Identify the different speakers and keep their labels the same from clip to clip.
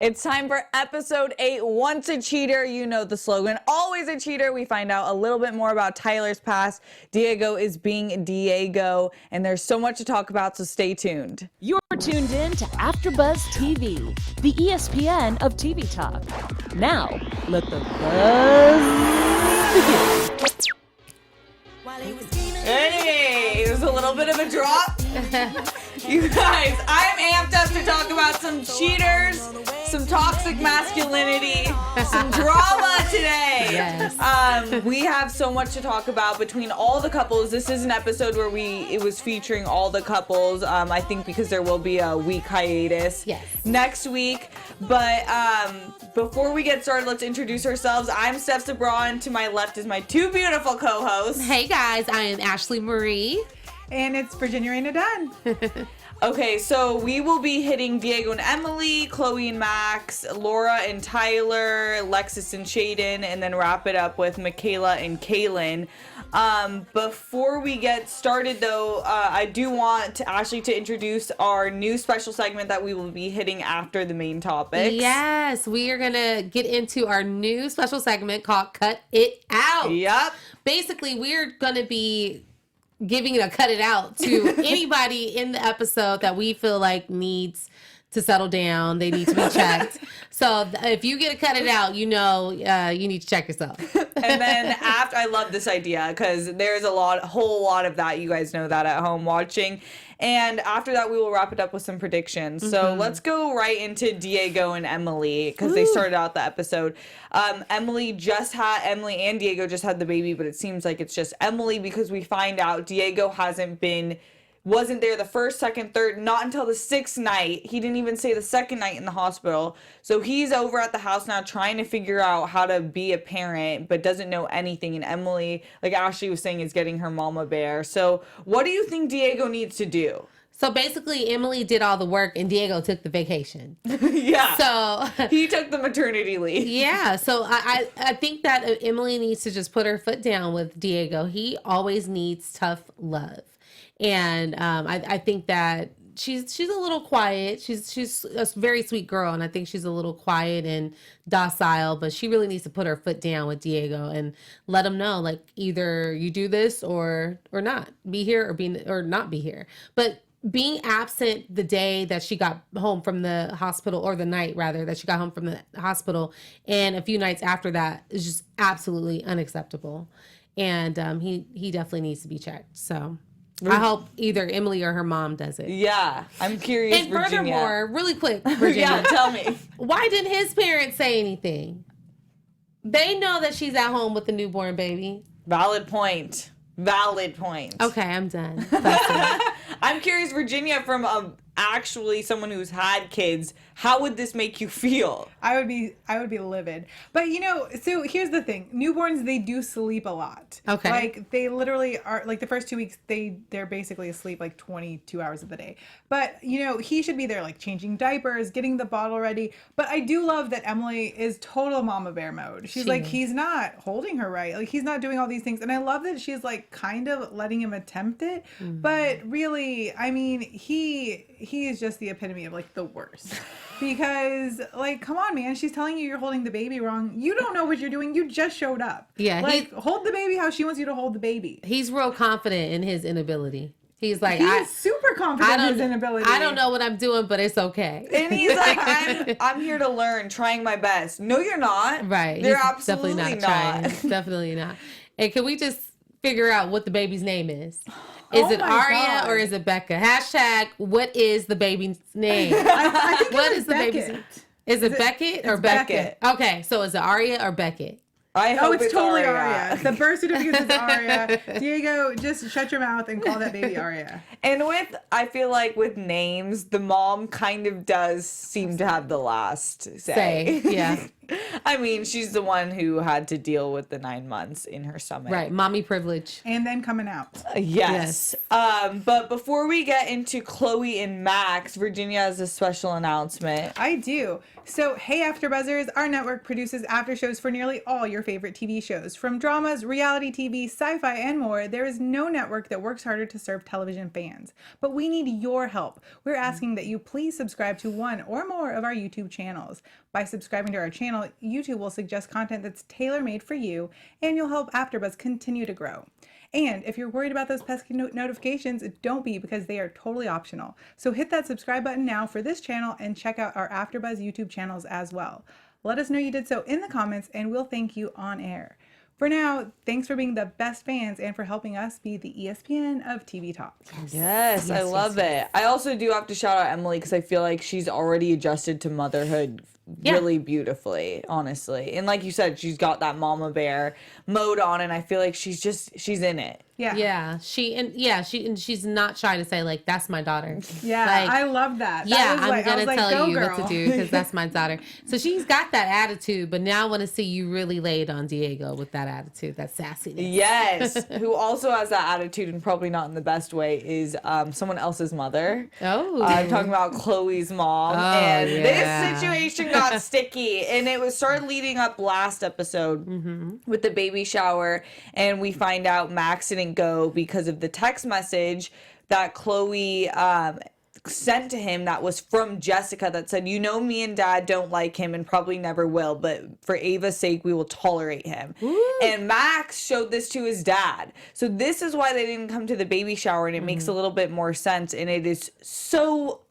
Speaker 1: It's time for episode 8, Once a Cheater. You know the slogan, always a cheater. We find out a little bit more about Tyler's past. Diego is being Diego, and there's so much to talk about, so stay tuned.
Speaker 2: You're tuned in to AfterBuzz TV, the ESPN of TV talk. Now, let the buzz begin.
Speaker 1: Hey, there's a little bit of a drop. You guys, I'm amped up to talk about some cheaters, some toxic masculinity, some drama today.
Speaker 2: Yes.
Speaker 1: We have so much to talk about between all the couples. This is an episode where it was featuring all the couples. I think because there will be a week hiatus next week. But before we get started, let's introduce ourselves. I'm Steph Sabraw, and to my left is my two beautiful co-hosts.
Speaker 3: Hey guys, I am Ashley Marie.
Speaker 4: And it's Virginia Reyna-Dunne.
Speaker 1: Okay, so we will be hitting Diego and Emily, Chloe and Max, Laura and Tyler, Lexus and Shaden, and then wrap it up with Michaela and Cailin. Before we get started, though, I do want Ashley to introduce our new special segment that we will be hitting after the main topics.
Speaker 3: Yes, we are going to get into our new special segment called Cut It Out.
Speaker 1: Yep.
Speaker 3: Basically, we're going to be giving it a cut it out to anybody in the episode that we feel like needs to settle down. They need to be checked. So if you get a cut it out, you know you need to check yourself.
Speaker 1: And then after, I love this idea because there's a whole lot of that. You guys know that at home watching. And after that, we will wrap it up with some predictions. Mm-hmm. So let's go right into Diego and Emily because they started out the episode. Emily and Diego just had the baby, but it seems like it's just Emily because we find out Diego wasn't there the first, second, third, not until the 6th night. He didn't even stay the 2nd night in the hospital. So he's over at the house now trying to figure out how to be a parent, but doesn't know anything. And Emily, like Ashley was saying, is getting her mama bear. So what do you think Diego needs to do?
Speaker 3: So basically, Emily did all the work and Diego took the vacation.
Speaker 1: Yeah.
Speaker 3: So
Speaker 1: he took the maternity leave.
Speaker 3: Yeah. So I think that Emily needs to just put her foot down with Diego. He always needs tough love. And I think that she's a little quiet. She's a very sweet girl, and I think she's a little quiet and docile. But she really needs to put her foot down with Diego and let him know, like, either you do this or not, be here or not be here. But being absent the day that she got home from the hospital, or the night rather that she got home from the hospital, and a few nights after that is just absolutely unacceptable. And he definitely needs to be checked. So I hope either Emily or her mom does it.
Speaker 1: Yeah, I'm curious,
Speaker 3: and
Speaker 1: Virginia.
Speaker 3: furthermore, really quick, Virginia.
Speaker 1: Yeah, tell me.
Speaker 3: Why didn't his parents say anything? They know that she's at home with the newborn baby.
Speaker 1: Valid point.
Speaker 3: Okay, I'm done.
Speaker 1: I'm curious, Virginia, from actually someone who's had kids, how would this make you feel?
Speaker 4: I would be livid. But so here's the thing. Newborns, they do sleep a lot.
Speaker 3: Okay.
Speaker 4: Like they literally are, like the first 2 weeks, they're basically asleep like 22 hours of the day. But he should be there like changing diapers, getting the bottle ready. But I do love that Emily is total mama bear mode. She's like, he's not holding her right. Like he's not doing all these things. And I love that she's like kind of letting him attempt it. Mm-hmm. But really, I mean, he is just the epitome of like the worst. Because, like, come on, man. She's telling you you're holding the baby wrong. You don't know what you're doing. You just showed up.
Speaker 3: Yeah.
Speaker 4: Like, hold the baby how she wants you to hold the baby.
Speaker 3: He's real confident in his inability. He's like,
Speaker 4: he's super confident in his inability.
Speaker 3: I don't know what I'm doing, but it's okay.
Speaker 1: And he's like, I'm here to learn, trying my best. No, you're not.
Speaker 3: Right.
Speaker 1: They're absolutely not.
Speaker 3: Trying. Definitely not. And can we just figure out what the baby's name is? Is it Aria or is it Becca? Hashtag, what is the baby's name?
Speaker 4: I think
Speaker 3: what is the baby's name? Is it Beckett or Beckett? Okay, so is it Aria or Beckett?
Speaker 1: I hope
Speaker 4: it's totally
Speaker 1: Aria.
Speaker 4: The birth certificate is Aria. Diego, just shut your mouth and call that baby Aria.
Speaker 1: And I feel like with names, the mom kind of does seem to have the last say.
Speaker 3: Yeah.
Speaker 1: I mean, she's the one who had to deal with the 9 months in her stomach.
Speaker 3: Right, mommy privilege.
Speaker 4: And then coming out.
Speaker 1: Yes. But before we get into Chloe and Max, Virginia has a special announcement.
Speaker 4: I do. So, hey AfterBuzzers, our network produces after shows for nearly all your favorite TV shows. From dramas, reality TV, sci-fi, and more, there is no network that works harder to serve television fans. But we need your help. We're asking that you please subscribe to one or more of our YouTube channels. By subscribing to our channel, YouTube will suggest content that's tailor-made for you, and you'll help AfterBuzz continue to grow. And if you're worried about those pesky notifications, don't be, because they are totally optional. So hit that subscribe button now for this channel and check out our AfterBuzz YouTube channels as well. Let us know you did so in the comments and we'll thank you on air. For now, thanks for being the best fans and for helping us be the ESPN of TV Talk.
Speaker 1: Yes, I love it. I also do have to shout out Emily because I feel like she's already adjusted to motherhood really beautifully, honestly. And like you said, she's got that mama bear mode on, and I feel like she's in it.
Speaker 3: Yeah. She's not shy to say, like, that's my daughter.
Speaker 4: Yeah,
Speaker 3: like,
Speaker 4: I love that.
Speaker 3: I'm gonna tell you
Speaker 4: girl.
Speaker 3: what to do because that's my daughter. So she's got that attitude, but now I want to see you really lay it on Diego with that attitude, that sassiness.
Speaker 1: Yes, who also has that attitude, and probably not in the best way, is someone else's mother.
Speaker 3: Oh,
Speaker 1: I'm talking about Chloe's mom, and this situation got sticky, and it started leading up last episode with the baby shower, and we find out Max didn't go because of the text message that Chloe sent to him that was from Jessica that said, you know, me and Dad don't like him and probably never will, but for Ava's sake, we will tolerate him. Ooh. And Max showed this to his dad. So this is why they didn't come to the baby shower, and it makes a little bit more sense. And it is so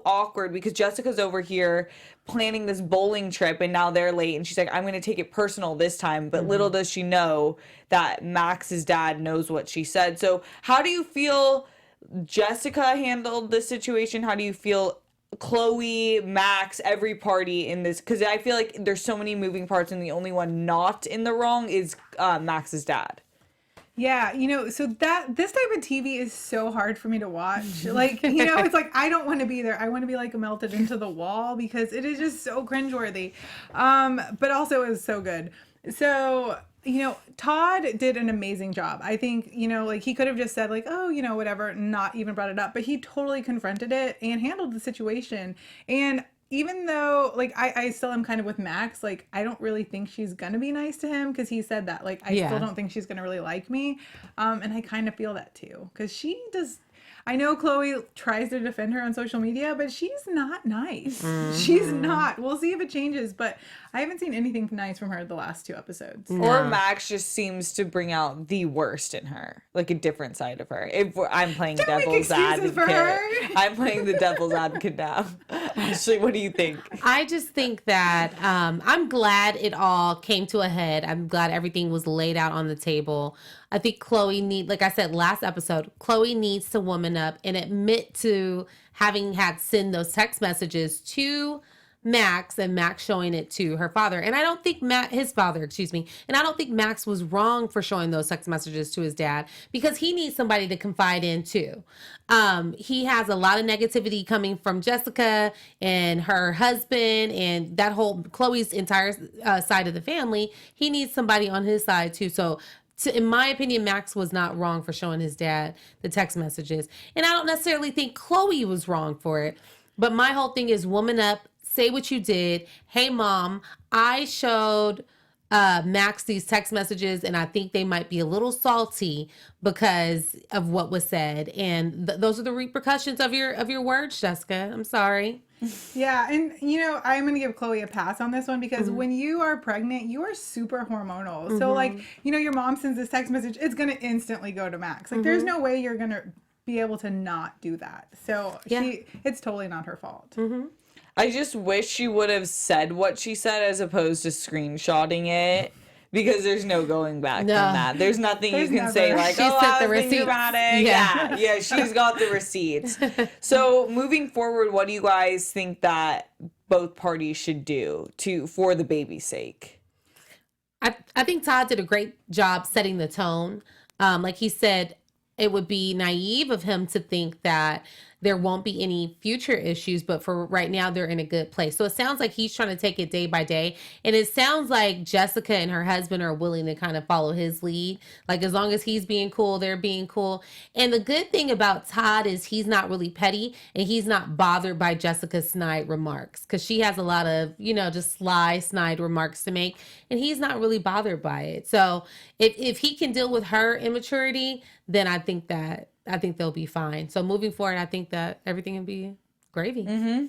Speaker 1: awkward because Jessica's over here planning this bowling trip and now they're late, and she's like, I'm going to take it personal this time. But little does she know that Max's dad knows what she said. So how do you feel Jessica handled this situation? How do you feel Chloe, Max, every party in this? Because I feel like there's so many moving parts, and the only one not in the wrong is Max's dad.
Speaker 4: Yeah, so this type of TV is so hard for me to watch. Like, it's like I don't want to be there. I want to be like melted into the wall because it is just so cringeworthy. But also it was so good. So, Todd did an amazing job. I think, like he could have just said like, oh, whatever, not even brought it up, but he totally confronted it and handled the situation. And even though, like, I still am kind of with Max, like, I don't really think she's gonna be nice to him because he said that. Like, I still don't think she's gonna really like me. And I kind of feel that too. Because she does... I know Chloe tries to defend her on social media, but she's not nice. She's not. We'll see if it changes, but I haven't seen anything nice from her the last 2 episodes.
Speaker 1: No. Or Max just seems to bring out the worst in her, like a different side of her. I'm playing devil's advocate. I'm playing the devil's advocate now. Ashley, what do you think?
Speaker 3: I just think that I'm glad it all came to a head. I'm glad everything was laid out on the table. I think Chloe like I said last episode, Chloe needs to woman up and admit to having had send those text messages to Max and Max showing it to her father. And I don't think his father, and I don't think Max was wrong for showing those text messages to his dad because he needs somebody to confide in too. He has a lot of negativity coming from Jessica and her husband and that whole Chloe's entire side of the family. He needs somebody on his side too. So in my opinion, Max was not wrong for showing his dad the text messages. And I don't necessarily think Chloe was wrong for it. But my whole thing is woman up, say what you did. Hey, Mom, I showed Max these text messages, and I think they might be a little salty because of what was said. And those are the repercussions of your words, Jessica. I'm sorry.
Speaker 4: Yeah, and I'm gonna give Chloe a pass on this one because when you are pregnant, you are super hormonal. So like, your mom sends this text message, it's gonna instantly go to Max. Like, there's no way you're gonna be able to not do that. So it's totally not her fault.
Speaker 1: I just wish she would have said what she said as opposed to screenshotting it. Because there's no going back from that. There's nothing you can say like,
Speaker 3: she
Speaker 1: I
Speaker 3: the
Speaker 1: was thinking about it. Yeah, she's got the receipts. So moving forward, what do you guys think that both parties should do for the baby's sake?
Speaker 3: I think Todd did a great job setting the tone. Like he said, it would be naive of him to think that there won't be any future issues, but for right now, they're in a good place. So it sounds like he's trying to take it day by day. And it sounds like Jessica and her husband are willing to kind of follow his lead. Like, as long as he's being cool, they're being cool. And the good thing about Todd is he's not really petty and he's not bothered by Jessica's snide remarks, because she has a lot of, just sly, snide remarks to make. And he's not really bothered by it. So if he can deal with her immaturity, then I think they'll be fine. So moving forward, I think that everything will be gravy.
Speaker 1: Mm-hmm.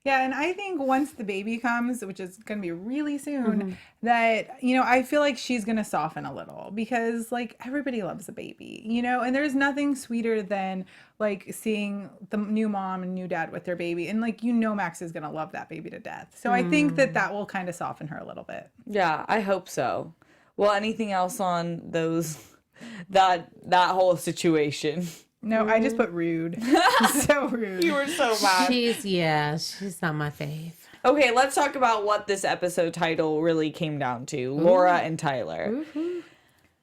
Speaker 4: Yeah, and I think once the baby comes, which is going to be really soon, that, I feel like she's going to soften a little, because, like, everybody loves a baby, and there's nothing sweeter than, like, seeing the new mom and new dad with their baby. And, like, Max is going to love that baby to death. So I think that will kind of soften her a little bit.
Speaker 1: Yeah, I hope so. Well, anything else on that whole situation?
Speaker 4: No, I just put rude. So rude.
Speaker 1: You were so mad.
Speaker 3: She's not my fave.
Speaker 1: Okay, let's talk about what this episode title really came down to. Laura and Tyler.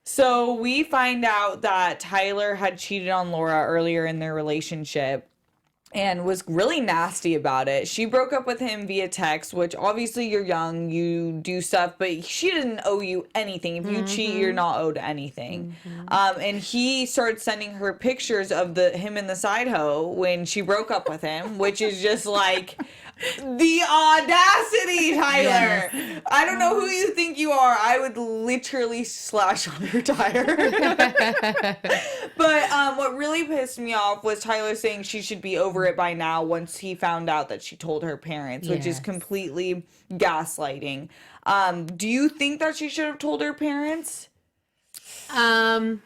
Speaker 1: So we find out that Tyler had cheated on Laura earlier in their relationship and was really nasty about it. She broke up with him via text, which obviously you're young, you do stuff, but she doesn't owe you anything. If you cheat, you're not owed anything. And he started sending her pictures of him in the side hoe when she broke up with him, which is just like the audacity, Tyler. Yes. I don't know who you think you are. I would literally slash on your tire. But what really pissed me off was Tyler saying she should be over it by now once he found out that she told her parents, which is completely gaslighting. Do you think that she should have told her parents?
Speaker 3: I'm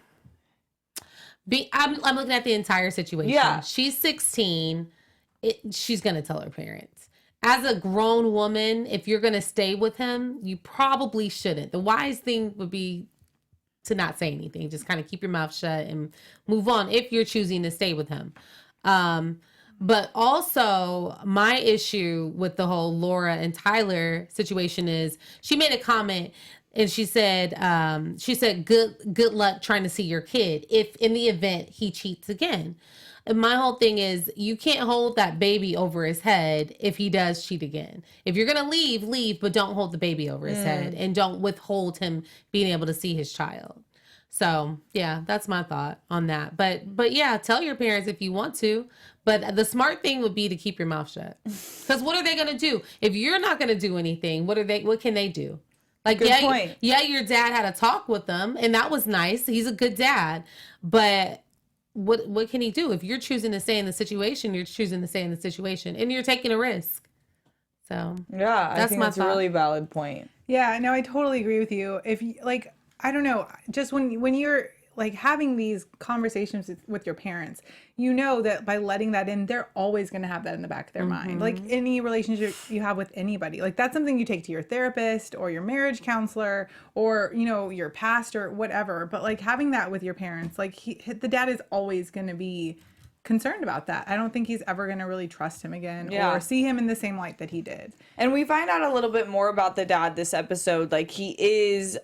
Speaker 3: looking at the entire situation. Yeah. She's 16. She's going to tell her parents. As a grown woman, if you're going to stay with him, you probably shouldn't. The wise thing would be to not say anything. Just kind of keep your mouth shut and move on if you're choosing to stay with him. But also, my issue with the whole Laura and Tyler situation is she made a comment and she said, good luck trying to see your kid if in the event he cheats again. And my whole thing is you can't hold that baby over his head if he does cheat again. If you're going to leave, but don't hold the baby over his head and don't withhold him being able to see his child. So, yeah, that's my thought on that. But yeah, tell your parents if you want to. But the smart thing would be to keep your mouth shut. Because what are they going to do? If you're not going to do anything, what can they do? Like,
Speaker 1: good point.
Speaker 3: Your dad had a talk with them, and that was nice. He's a good dad. But what can he do? If you're choosing to stay in the situation, you're choosing to stay in the situation, and you're taking a risk. So,
Speaker 1: yeah, I think that's a really valid point.
Speaker 4: Yeah, no, I totally agree with you. If you, like, I don't know, just when you're like having these conversations with your parents, that by letting that in, they're always going to have that in the back of their mind. Like any relationship you have with anybody, like that's something you take to your therapist or your marriage counselor or, your pastor, whatever. But like having that with your parents, like the dad is always going to be concerned about that. I don't think he's ever going to really trust him again or see him in the same light that he did.
Speaker 1: And we find out a little bit more about the dad this episode. Like he is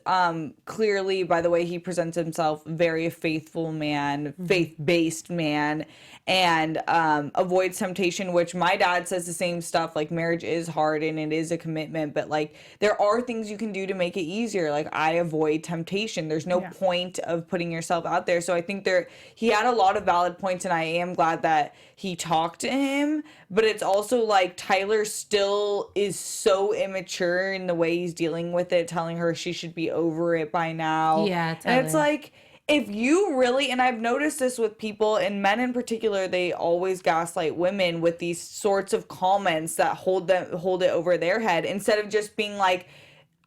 Speaker 1: clearly, by the way he presents himself, very faithful man, faith-based man, and avoids temptation, which my dad says the same stuff. Like marriage is hard and it is a commitment, but like there are things you can do to make it easier. Like I avoid temptation. There's no point of putting yourself out there. So I think he had a lot of valid points, and I am glad that he talked to him, but it's also like Tyler still is so immature in the way he's dealing with it, telling her she should be over it by now.
Speaker 3: Yeah,
Speaker 1: and it's like, if you really, and I've noticed this with people, and men in particular, they always gaslight women with these sorts of comments that hold it over their head instead of just being like,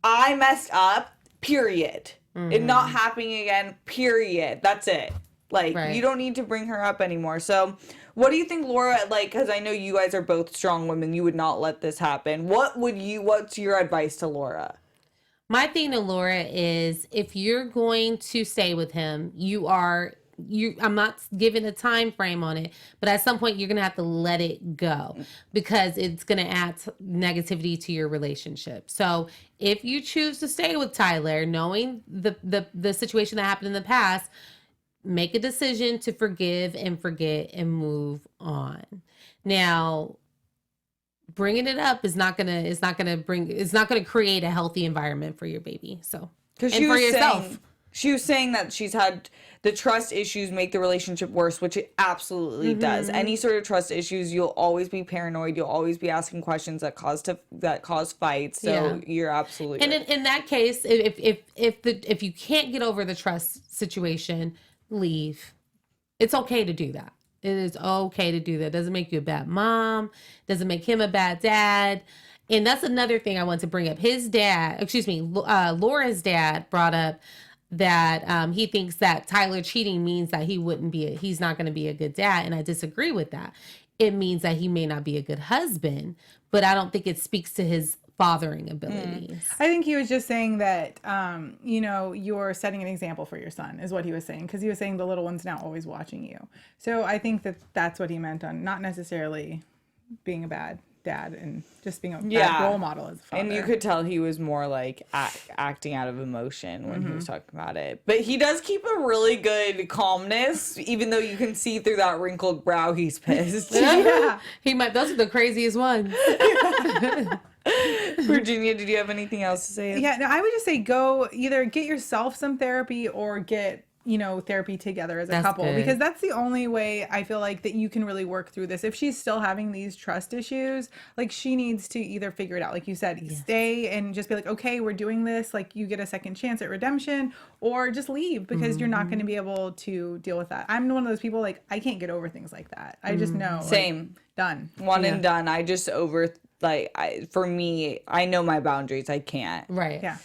Speaker 1: I messed up, period. It not happening again, period. That's it. Like, you don't need to bring her up anymore. So, what do you think, Laura, like, because I know you guys are both strong women, you would not let this happen. What's your advice to Laura?
Speaker 3: My thing to Laura is, if you're going to stay with him, I'm not giving a time frame on it, but at some point you're going to have to let it go because it's going to add negativity to your relationship. So if you choose to stay with Tyler, knowing the situation that happened in the past, make a decision to forgive and forget and move on. Now, bringing it up is not gonna create a healthy environment for your baby. So,
Speaker 1: because
Speaker 3: and for yourself.
Speaker 1: She was saying that she's had the trust issues make the relationship worse, which it absolutely does. Any sort of trust issues, you'll always be paranoid. You'll always be asking questions that cause fights. So you're absolutely
Speaker 3: and
Speaker 1: right.
Speaker 3: in that case, if you can't get over the trust situation, leave. It's okay to do that. It is okay to do that. It doesn't make you a bad mom. Doesn't make him a bad dad. And that's another thing I want to bring up. Laura's dad brought up that he thinks that Tyler cheating means that he's not going to be a good dad. And I disagree with that. It means that he may not be a good husband, but I don't think it speaks to his fathering abilities.
Speaker 4: I think he was just saying that, you're setting an example for your son is what he was saying. Because he was saying the little one's now always watching you. So I think that's what he meant on not necessarily being a bad dad and just being a bad role model as a father.
Speaker 1: And you could tell he was more like acting out of emotion when he was talking about it. But he does keep a really good calmness, even though you can see through that wrinkled brow he's pissed.
Speaker 3: Yeah. Those are the craziest ones.
Speaker 1: Virginia, did you have anything else to say?
Speaker 4: Yeah, no, I would just say go either get yourself some therapy or get therapy together as a couple, because that's the only way I feel like that you can really work through this. If she's still having these trust issues, like she needs to either figure it out, like you said, stay and just be like, okay, we're doing this, like you get a second chance at redemption, or just leave because you're not going to be able to deal with that. I'm one of those people, like I can't get over things like that. I just know.
Speaker 1: Same.
Speaker 4: Like, done.
Speaker 1: One and done. I just for me, I know my boundaries. I can't.
Speaker 3: Right.
Speaker 4: Yeah.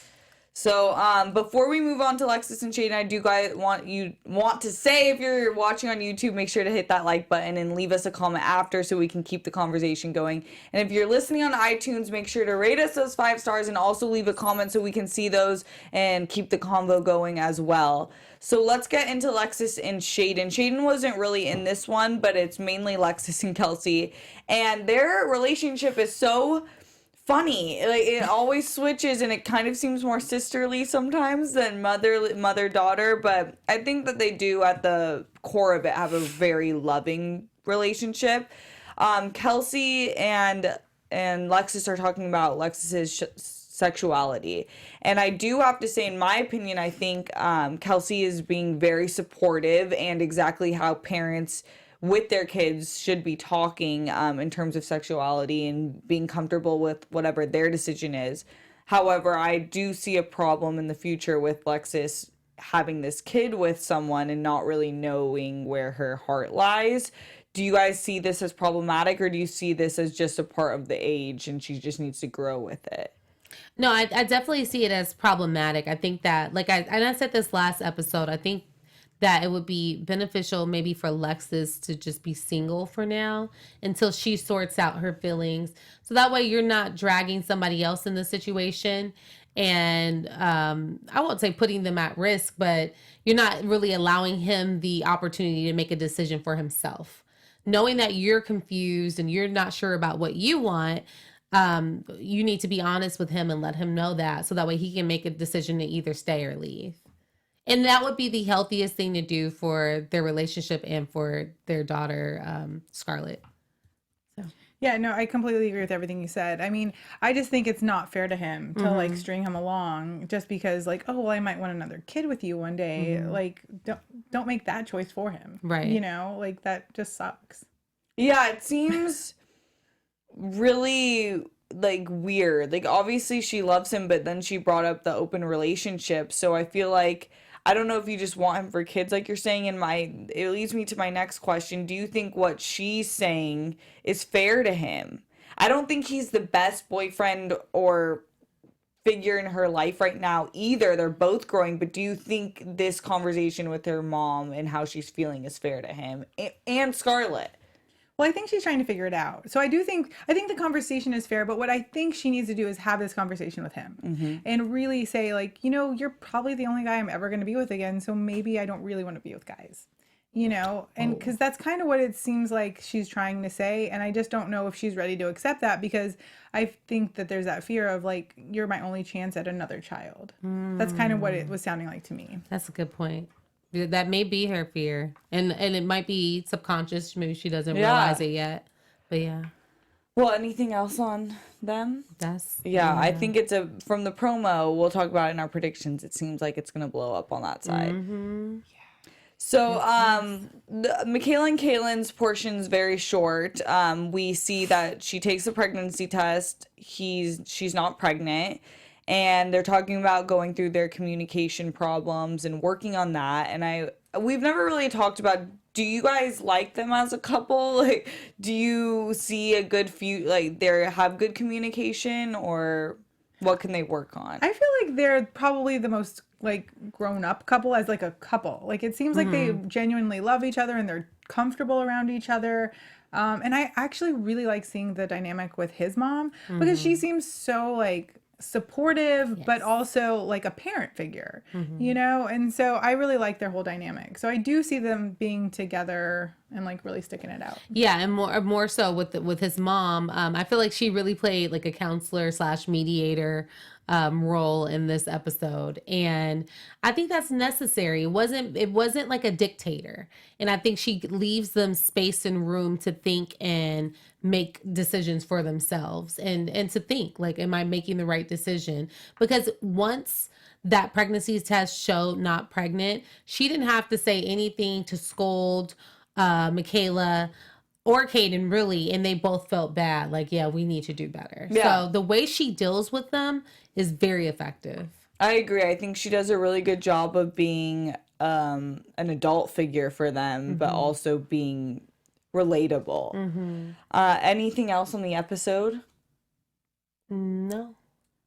Speaker 1: So, before we move on to Lexus and Shaden, I do want to say, if you're watching on YouTube, make sure to hit that like button and leave us a comment after so we can keep the conversation going. And if you're listening on iTunes, make sure to rate us those 5 stars and also leave a comment so we can see those and keep the convo going as well. So let's get into Lexus and Shaden. Shaden wasn't really in this one, but it's mainly Lexus and Kelsey. And their relationship is so funny. Like, it always switches and it kind of seems more sisterly sometimes than mother-daughter, but I think that they do at the core of it have a very loving relationship. Kelsey and Lexus are talking about Lexus's sexuality, and I do have to say, in my opinion, I think Kelsey is being very supportive and exactly how parents with their kids should be talking in terms of sexuality and being comfortable with whatever their decision is. However, I do see a problem in the future with Lexus having this kid with someone and not really knowing where her heart lies. Do you guys see this as problematic, or do you see this as just a part of the age and she just needs to grow with it?
Speaker 3: No, I definitely see it as problematic. I think that, I said this last episode, I think that it would be beneficial maybe for Lexus to just be single for now until she sorts out her feelings. So that way you're not dragging somebody else in the situation. And I won't say putting them at risk, but you're not really allowing him the opportunity to make a decision for himself. Knowing that you're confused and you're not sure about what you want, you need to be honest with him and let him know that, so that way he can make a decision to either stay or leave. And that would be the healthiest thing to do for their relationship and for their daughter, Scarlett. So.
Speaker 4: Yeah, no, I completely agree with everything you said. I mean, I just think it's not fair to him to string him along just because I might want another kid with you one day. Don't make that choice for him.
Speaker 3: Right.
Speaker 4: That just sucks.
Speaker 1: Yeah, it seems really weird. Obviously she loves him, but then she brought up the open relationship. So I feel like, I don't know if you just want him for kids, like you're saying. It leads me to my next question. Do you think what she's saying is fair to him? I don't think he's the best boyfriend or figure in her life right now either. They're both growing, but do you think this conversation with her mom and how she's feeling is fair to him and Scarlett?
Speaker 4: Well, I think she's trying to figure it out. So I think the conversation is fair, but what I think she needs to do is have this conversation with him and really say, you're probably the only guy I'm ever going to be with again, so maybe I don't really want to be with guys, and because that's kind of what it seems like she's trying to say, and I just don't know if she's ready to accept that, because I think that there's that fear of you're my only chance at another child. That's kind of what it was sounding like to me.
Speaker 3: That's a good point. That may be her fear, and it might be subconscious. Maybe she doesn't realize it yet. But yeah.
Speaker 1: Well, anything else on them? I think it's from the promo. We'll talk about it in our predictions. It seems like it's gonna blow up on that side.
Speaker 3: Mm-hmm.
Speaker 1: So, Michaela and Cailin's portion's very short. We see that she takes a pregnancy test. She's not pregnant, and they're talking about going through their communication problems and working on that. And we've never really talked about. Do you guys like them as a couple? Like, do you see a good they have good communication, or what can they work on?
Speaker 4: I feel like they're probably the most like grown up couple as like a couple. Like it seems like they genuinely love each other and they're comfortable around each other. And I actually really like seeing the dynamic with his mom because she seems so like supportive, but also like a parent figure, you know? And so I really like their whole dynamic. So I do see them being together and like really sticking it out.
Speaker 3: Yeah, and more so with his mom. I feel like she really played like a counselor / mediator role in this episode, and I think that's necessary. It wasn't like a dictator, and I think she leaves them space and room to think and make decisions for themselves, and to think like, am I making the right decision? Because once that pregnancy test showed not pregnant, she didn't have to say anything to scold Michaela or Caden, really, and they both felt bad. Like, yeah, we need to do better.
Speaker 1: Yeah.
Speaker 3: So the way she deals with them is very effective.
Speaker 1: I agree. I think she does a really good job of being an adult figure for them, but also being relatable. Anything else on the episode?
Speaker 3: No.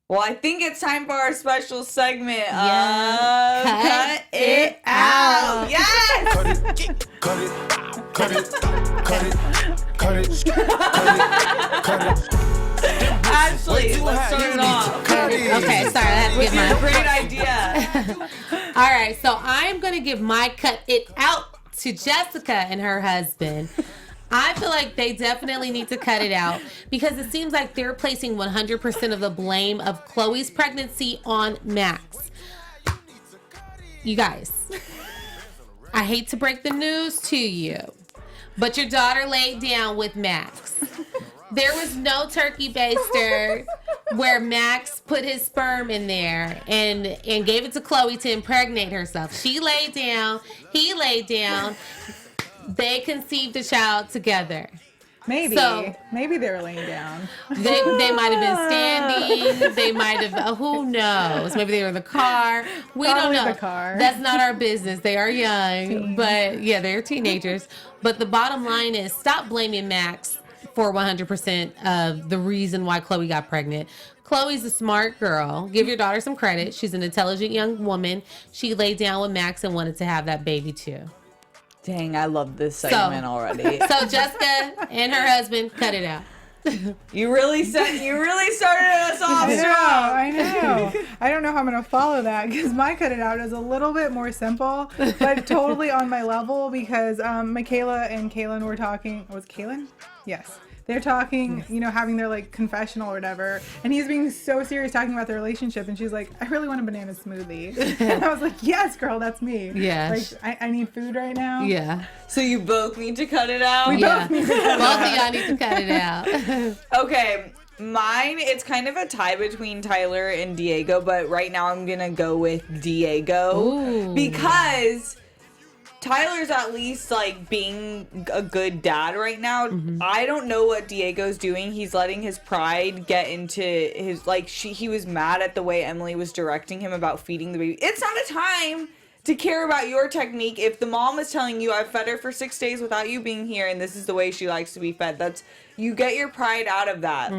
Speaker 1: Well, I think it's time for our special segment.
Speaker 3: Cut
Speaker 1: it out. Yes!
Speaker 5: Cut it, cut it, cut it, cut it, cut it, cut it.
Speaker 1: Ashley, let's start it off.
Speaker 3: Okay, sorry, I had to get my
Speaker 1: Great idea.
Speaker 3: All right, so I'm going to give my cut it out to Jessica and her husband. I feel like they definitely need to cut it out because it seems like they're placing 100% of the blame of Chloe's pregnancy on Max. You guys, I hate to break the news to you, but your daughter laid down with Max. There was no turkey baster where Max put his sperm in there and gave it to Chloe to impregnate herself. She laid down, he laid down. They conceived a child together.
Speaker 4: Maybe they were laying down.
Speaker 3: They might have been standing. They might have. Who knows? Maybe they were in the car. We
Speaker 4: Probably
Speaker 3: don't know.
Speaker 4: the car.
Speaker 3: That's not our business. They are young, but yeah, they're teenagers. But the bottom line is, stop blaming Max for 100% of the reason why Chloe got pregnant. Chloe's a smart girl. Give your daughter some credit. She's an intelligent young woman. She laid down with Max and wanted to have that baby too.
Speaker 1: Dang, I love this segment already.
Speaker 3: So Jessica and her husband, cut it out.
Speaker 1: You really started us off strong.
Speaker 4: I know. I don't know how I'm going to follow that because my cut it out is a little bit more simple, but totally on my level because Michaela and Cailin were talking. Was Cailin? Yes. They're talking, you know, having their like confessional or whatever. And he's being so serious talking about their relationship. And she's like, I really want a banana smoothie. And I was like, yes, girl, that's me.
Speaker 3: Yeah.
Speaker 4: Like, I need food right now.
Speaker 3: Yeah.
Speaker 1: So you both need to cut it out?
Speaker 3: Yeah. Both of y'all need to cut it out.
Speaker 1: Okay. Mine, it's kind of a tie between Tyler and Diego, but right now I'm going to go with Diego.
Speaker 3: Ooh.
Speaker 1: Because Tyler's at least like being a good dad right now. I don't know what Diego's doing. He's letting his pride get into his he was mad at the way Emily was directing him about feeding the baby. It's not a time to care about your technique. If the mom is telling you, I've fed her for 6 days without you being here and this is the way she likes to be fed, you get your pride out of that.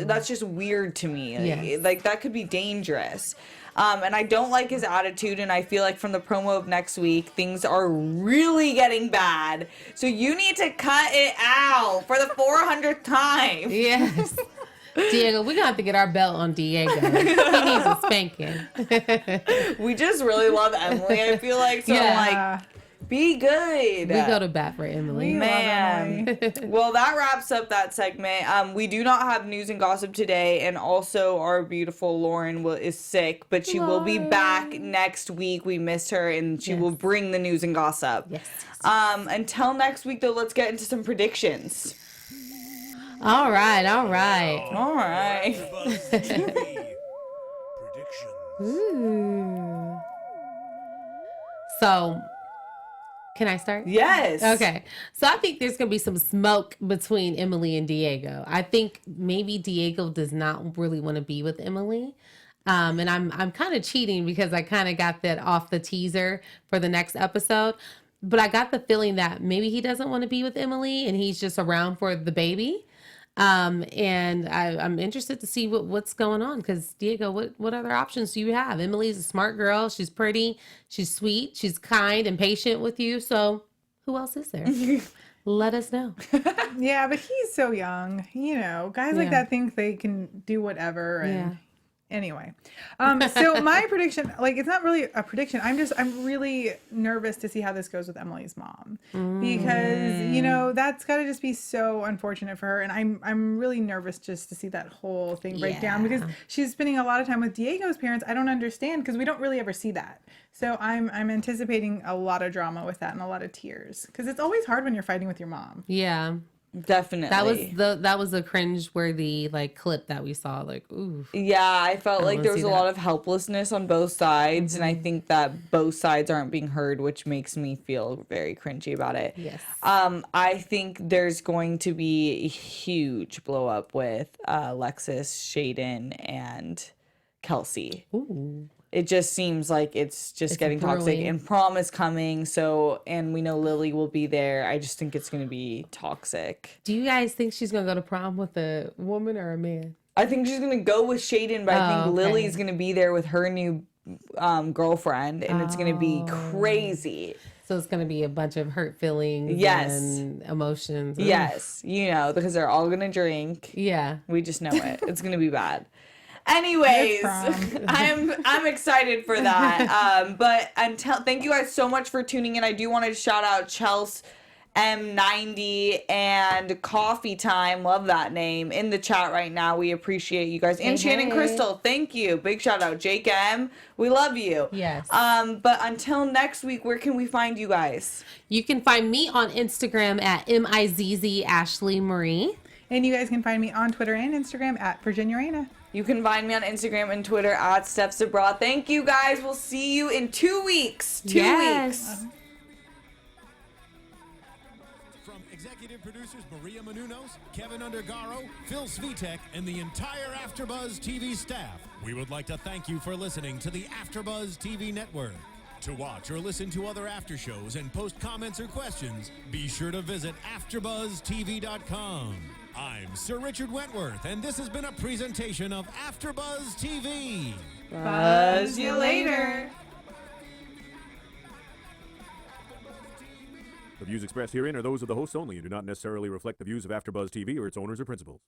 Speaker 1: That's just weird to me.
Speaker 3: Yes.
Speaker 1: Like that could be dangerous. And I don't like his attitude, and I feel like from the promo of next week, things are really getting bad. So you need to cut it out for the 400th time.
Speaker 3: Yes. Diego, we're going to have to get our belt on Diego. He needs a spanking.
Speaker 1: We just really love Emily, I feel like. So I'm like, Be good.
Speaker 3: We go to bat for Emily.
Speaker 4: We love
Speaker 1: Man.
Speaker 4: Emily.
Speaker 1: Well, that wraps up that segment. We do not have news and gossip today, and also our beautiful Lauren is sick, but she will be back next week. We missed her, and she will bring the news and gossip.
Speaker 3: Yes.
Speaker 1: Until next week, though, let's get into some predictions.
Speaker 3: All right.
Speaker 1: All right.
Speaker 5: AfterBuzz TV predictions.
Speaker 3: Ooh. So, can I start?
Speaker 1: Yes.
Speaker 3: Okay. So I think there's going to be some smoke between Emily and Diego. I think maybe Diego does not really want to be with Emily. And I'm kind of cheating because I kind of got that off the teaser for the next episode. But I got the feeling that maybe he doesn't want to be with Emily and he's just around for the baby. And I'm interested to see what's going on because Diego, what other options do you have? Emily's a smart girl. She's pretty. She's sweet. She's kind and patient with you. So who else is there? Let us know.
Speaker 4: Yeah, but he's so young. You know, guys like that think they can do whatever. And anyway, so my prediction, like, it's not really a prediction. I'm really nervous to see how this goes with Emily's mom because, you know, that's got to just be so unfortunate for her. And I'm really nervous just to see that whole thing break down because she's spending a lot of time with Diego's parents. I don't understand because we don't really ever see that. So I'm anticipating a lot of drama with that and a lot of tears because it's always hard when you're fighting with your mom.
Speaker 3: Yeah.
Speaker 1: Definitely.
Speaker 3: That was a cringe-worthy like clip that we saw. Like, ooh.
Speaker 1: Yeah, I felt like there was a
Speaker 3: that.
Speaker 1: lot of helplessness on both sides, and I think that both sides aren't being heard, which makes me feel very cringy about it.
Speaker 3: Yes.
Speaker 1: I think there's going to be a huge blow up with Lexus, Shaden, and Kelsey.
Speaker 3: Ooh.
Speaker 1: It just seems like it's getting toxic,
Speaker 3: brewing.
Speaker 1: and prom is coming. So, and we know Lily will be there. I just think it's going to be toxic.
Speaker 3: Do you guys think she's gonna go to prom with a woman or a man?
Speaker 1: I think she's going to go with Shaden, but I think Lily's going to be there with her new girlfriend, and it's going to be crazy.
Speaker 3: So it's gonna be a bunch of hurt feelings, and emotions. Ooh.
Speaker 1: Yes, you know, because they're all going to drink.
Speaker 3: Yeah.
Speaker 1: We just know it. It's going to be bad. Anyways, I'm excited for that. But thank you guys so much for tuning in. I do want to shout out Chelsea M90 and Coffee Time, love that name, in the chat right now. We appreciate you guys. And Shannon Crystal, thank you. Big shout out. Jake M, we love you.
Speaker 3: Yes.
Speaker 1: But until next week, where can we find you guys?
Speaker 3: You can find me on Instagram at MIZZ Ashley Marie.
Speaker 4: And you guys can find me on Twitter and Instagram at Virginia Reyna.
Speaker 1: You can find me on Instagram and Twitter at Steph Sabraw. Thank you guys. We'll see you in 2 weeks. 2 weeks.
Speaker 5: From executive producers Maria Menounos, Keven Undergaro, Phil Svitek, and the entire AfterBuzz TV staff, we would like to thank you for listening to the AfterBuzz TV network. To watch or listen to other after shows and post comments or questions, be sure to visit AfterBuzzTV.com. I'm Sir Richard Wentworth, and this has been a presentation of AfterBuzz TV.
Speaker 1: Buzz you later.
Speaker 6: The views expressed herein are those of the hosts only and do not necessarily reflect the views of AfterBuzz TV or its owners or principals.